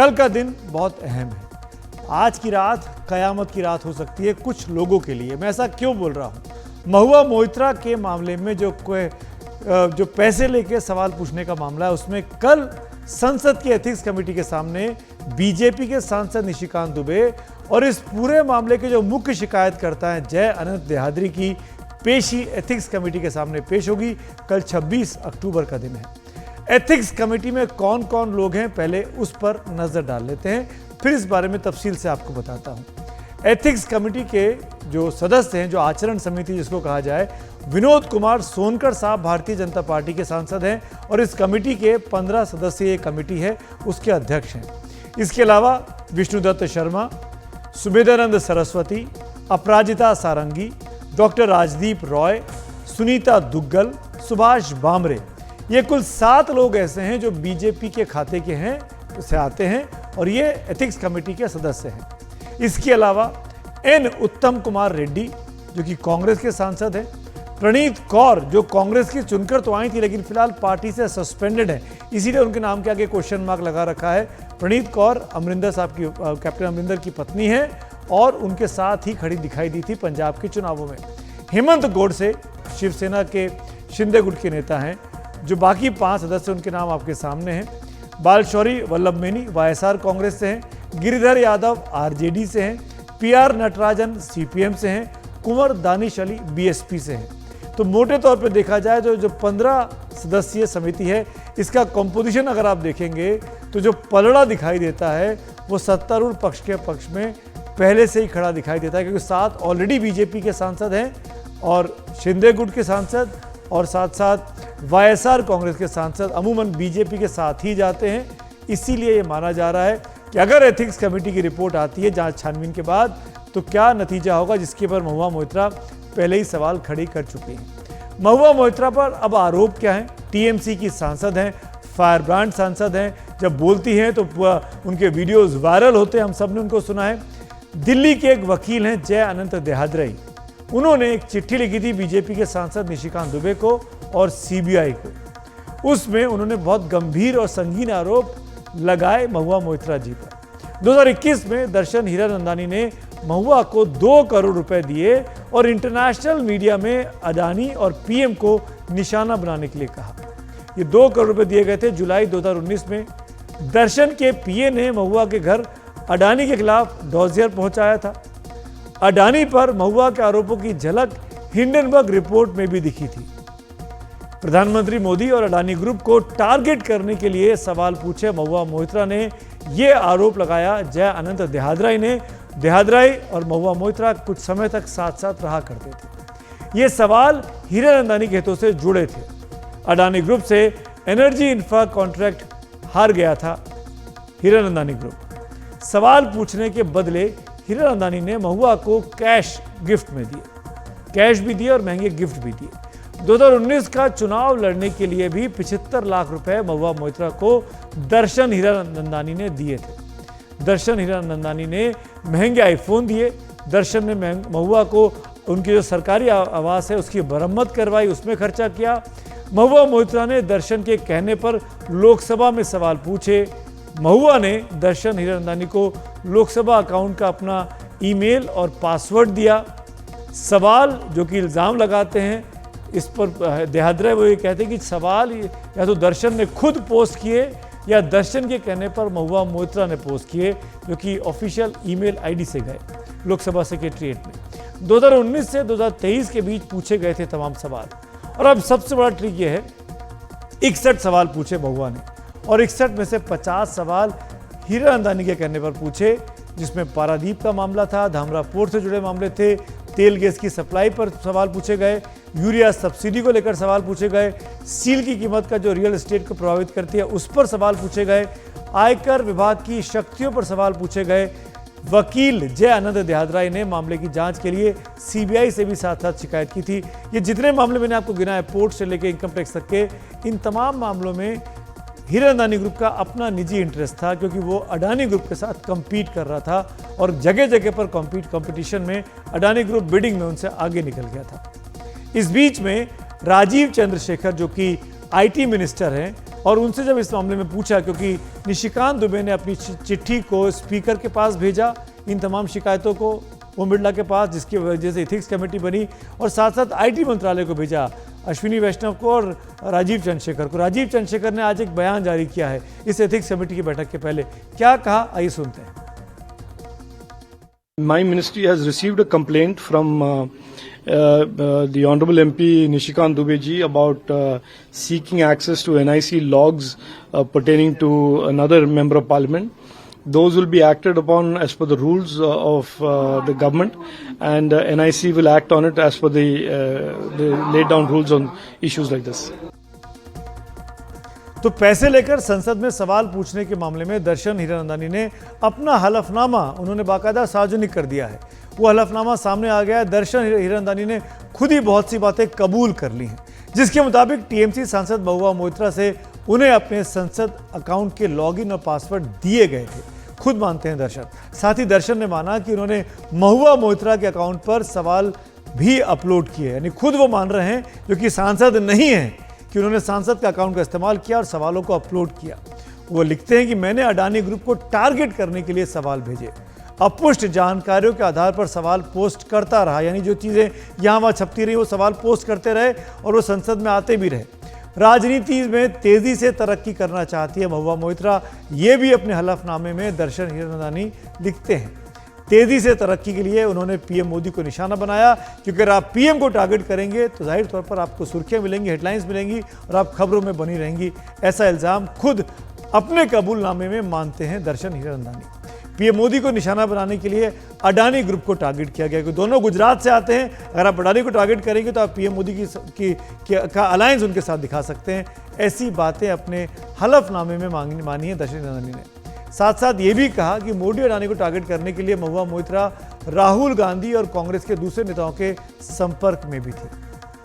कल का दिन बहुत अहम है। आज की रात कयामत की रात हो सकती है कुछ लोगों के लिए। मैं ऐसा क्यों बोल रहा हूँ? महुआ मोइत्रा के मामले में जो पैसे लेके सवाल पूछने का मामला है, उसमें कल संसद की एथिक्स कमेटी के सामने बीजेपी के सांसद निशिकांत दुबे और इस पूरे मामले के जो मुख्य शिकायतकर्ता हैं जय अनंत देहाद्री की पेशी एथिक्स कमेटी के सामने पेश होगी। कल 26 अक्टूबर का दिन है। एथिक्स कमेटी में कौन कौन लोग हैं, पहले उस पर नजर डाल लेते हैं, फिर इस बारे में तफसील से आपको बताता हूं। एथिक्स कमेटी के जो सदस्य हैं, जो आचरण समिति जिसको कहा जाए, विनोद कुमार सोनकर साहब भारतीय जनता पार्टी के सांसद हैं और इस कमेटी के 15 सदस्यीय कमेटी है, उसके अध्यक्ष हैं। इसके अलावा विष्णुदत्त शर्मा, सुमेधानंद सरस्वती, अपराजिता सारंगी, डॉक्टर राजदीप रॉय, सुनीता दुग्गल, सुभाष बामरे, ये कुल 7 लोग ऐसे हैं जो बीजेपी के खाते के हैं से आते हैं और ये एथिक्स कमेटी के सदस्य हैं। इसके अलावा एन उत्तम कुमार रेड्डी जो कि कांग्रेस के सांसद हैं, प्रणीत कौर जो कांग्रेस की चुनकर तो आई थी लेकिन फिलहाल पार्टी से सस्पेंडेड है, इसीलिए उनके नाम के आगे क्वेश्चन मार्क लगा रखा है। प्रणीत कौर अमरिंदर साहब की कैप्टन अमरिंदर की पत्नी है और उनके साथ ही खड़ी दिखाई दी थी पंजाब के चुनावों में। हेमंत गोडसे शिवसेना के शिंदे गुट के नेता हैं। जो बाकी 5 सदस्य उनके नाम आपके सामने हैं। बालशौरी वल्लभ मेनी वाईएसआर कांग्रेस से हैं, गिरिधर यादव आरजेडी से हैं, पीआर नटराजन सीपीएम से हैं, कुंवर दानिश अली बीएसपी से हैं। तो मोटे तौर पर देखा जाए तो जो 15 सदस्यीय समिति है, इसका कंपोजिशन अगर आप देखेंगे तो जो पलड़ा दिखाई देता है वो सत्तारूढ़ पक्ष के पक्ष में पहले से ही खड़ा दिखाई देता है, क्योंकि 7 ऑलरेडी बीजेपी के सांसद हैं और शिंदे गुट के सांसद और साथ साथ वाईएसआर कांग्रेस के सांसद अमूमन बीजेपी के साथ ही जाते हैं। इसीलिए ये माना जा रहा है कि अगर एथिक्स कमेटी की रिपोर्ट आती है जांच छानबीन के बाद तो क्या नतीजा होगा, जिसके पर महुआ मोइत्रा पहले ही सवाल खड़े कर चुके हैं। महुआ मोइत्रा पर अब आरोप क्या है? टीएमसी की सांसद हैं, फायर ब्रांड सांसद हैं, जब बोलती हैं तो उनके वीडियोज वायरल होते हैं, हम सब ने उनको सुना है। दिल्ली के एक वकील हैं जय अनंत देहाद्री, उन्होंने एक चिट्ठी लिखी थी बीजेपी के सांसद निशिकांत दुबे को और सीबीआई को। उसमें उन्होंने बहुत गंभीर और संगीन आरोप लगाए महुआ मोइत्रा जी पर। 2021 में दर्शन हीरानंदानी ने महुआ को 2 करोड़ रुपए दिए और इंटरनेशनल मीडिया में अडानी और पीएम को निशाना बनाने के लिए कहा। ये 2 करोड़ रुपए दिए गए थे जुलाई 2019 में। दर्शन के पीए ने महुआ के घर अडानी के खिलाफ डॉजियर पहुंचाया था। अडानी पर महुआ के आरोपों की झलक हिंडनबर्ग रिपोर्ट में भी दिखी थी। प्रधानमंत्री मोदी और अडानी ग्रुप को टारगेट करने के लिए सवाल पूछे महुआ मोइत्रा ने यह आरोप लगाया। जय अनंत देहाद्री और महुआ मोइत्रा कुछ समय तक साथ साथ रहा करते थे। ये सवाल हीरानंदानी के हितों से जुड़े थे। अडानी ग्रुप से एनर्जी इंफ्रा कॉन्ट्रैक्ट हार गया था हीरानंदानी ग्रुप। सवाल पूछने के बदले हीरानंदानी ने महुआ को कैश गिफ्ट में दिए, कैश भी दिए और महंगे गिफ्ट भी दिए। 2019 का चुनाव लड़ने के लिए भी 75 लाख रुपए महुआ मोइत्रा को दर्शन हीरानंदानी ने दिए थे। दर्शन हीरानंदानी ने महंगे आईफोन दिए। दर्शन ने महुआ को उनकी जो सरकारी आवास है उसकी मरम्मत करवाई, उसमें खर्चा किया। महुआ मोइत्रा ने दर्शन के कहने पर लोकसभा में सवाल पूछे। महुआ ने दर्शन हीरानंदानी को लोकसभा अकाउंट का अपना ईमेल और पासवर्ड दिया। सवाल जो कि इल्ज़ाम लगाते हैं इस पर देहाद्री, वो ये कहते हैं कि सवाल या तो दर्शन ने खुद पोस्ट किए या दर्शन के कहने पर महुआ मोइत्रा ने पोस्ट किए, जो कि ऑफिशियल ईमेल आईडी से गए लोकसभा सेक्रेटरीट में। 2019 से 2023 के बीच पूछे गए थे तमाम सवाल। और अब सबसे बड़ा ट्रिक ये है, 61 सवाल पूछे महुआ ने और 61 में से 50 सवाल हीरानंदानी के कहने पर पूछे, जिसमें पारादीप का मामला था, धामरा पोर्ट से जुड़े मामले थे, तेल गैस की सप्लाई पर सवाल पूछे गए, यूरिया सब्सिडी को लेकर सवाल पूछे गए, स्टील की कीमत का जो रियल एस्टेट को प्रभावित करती है उस पर सवाल पूछे गए, आयकर विभाग की शक्तियों पर सवाल पूछे गए। वकील जय अनंत देहाद्री ने मामले की जांच के लिए सीबीआई से भी साथ साथ शिकायत की थी। ये जितने मामले मैंने आपको गिनाए, पोर्ट से लेकर इनकम टैक्स तक के, इन तमाम मामलों में हीरानंदानी ग्रुप का अपना निजी इंटरेस्ट था, क्योंकि वो अडानी ग्रुप के साथ compete कर रहा था और जगह जगह पर कंपटीशन में अडानी ग्रुप बिडिंग में उनसे आगे निकल गया था। इस बीच में राजीव चंद्रशेखर जो कि आईटी मिनिस्टर हैं, और उनसे जब इस मामले में पूछा, क्योंकि निशिकांत दुबे ने अपनी चिट्ठी को स्पीकर के पास भेजा इन तमाम शिकायतों को ओम बिरला के पास, जिसकी वजह से एथिक्स कमेटी बनी, और साथ साथ आईटी मंत्रालय को भेजा, अश्विनी वैष्णव को और राजीव चंद्रशेखर को। राजीव चंद्रशेखर ने आज एक बयान जारी किया है इस एथिक्स कमेटी की बैठक के पहले। क्या कहा, आइए सुनते हैं। My ministry has received a complaint from the Honorable MP Nishikant Dubey ji about seeking access to NIC logs pertaining to another member of parliament. Those will be acted upon as per the rules of the government, and NIC will act on it as per the laid down rules on issues like this. तो पैसे लेकर संसद में सवाल पूछने के मामले में दर्शन हीरानंदानी ने अपना हलफनामा उन्होंने बाकायदा सार्वजनिक कर दिया है। वो हलफनामा सामने आ गया है। दर्शन हीरानंदानी ने खुद ही बहुत सी बातें कबूल कर ली हैं, जिसके मुताबिक टीएमसी सांसद महुआ मोइत्रा से उन्हें अपने संसद अकाउंट के लॉगिन और पासवर्ड दिए गए थे। खुद मानते हैं दर्शन। साथ ही दर्शन ने माना कि उन्होंने महुआ मोइत्रा के अकाउंट पर सवाल भी अपलोड किए, यानी खुद वो मान रहे हैं, जो कि सांसद नहीं हैं, कि उन्होंने सांसद का अकाउंट का इस्तेमाल किया और सवालों को अपलोड किया। वो लिखते हैं कि मैंने अडानी ग्रुप को टारगेट करने के लिए सवाल भेजे, अपुष्ट जानकारियों के आधार पर सवाल पोस्ट करता रहा, यानी जो चीज़ें यहाँ वहाँ छपती रही वो सवाल पोस्ट करते रहे और वो संसद में आते भी रहे। राजनीति में तेजी से तरक्की करना चाहती है महुआ मोइत्रा, ये भी अपने हलफनामे में दर्शन हीरानंदानी लिखते हैं। तेजी से तरक्की के लिए उन्होंने पीएम मोदी को निशाना बनाया, क्योंकि अगर आप पीएम को टारगेट करेंगे तो जाहिर तौर पर आपको सुर्खियां मिलेंगी, हेडलाइंस मिलेंगी और आप खबरों में बनी रहेंगी। ऐसा इल्जाम खुद अपने कबूलनामे में मानते हैं दर्शन हीरानंदानी। पीएम मोदी को निशाना बनाने के लिए अडानी ग्रुप को टारगेट किया गया, क्योंकि दोनों गुजरात से आते हैं। अगर आप अडानी को टारगेट करेंगे तो आप पीएम मोदी का अलायंस उनके साथ दिखा सकते हैं। ऐसी बातें अपने हलफनामे में मानी है दर्शन हीरानंदानी ने। साथ साथ ये भी कहा कि मोदी अडानी को टारगेट करने के लिए महुआ मोइत्रा राहुल गांधी और कांग्रेस के दूसरे नेताओं के संपर्क में भी थे।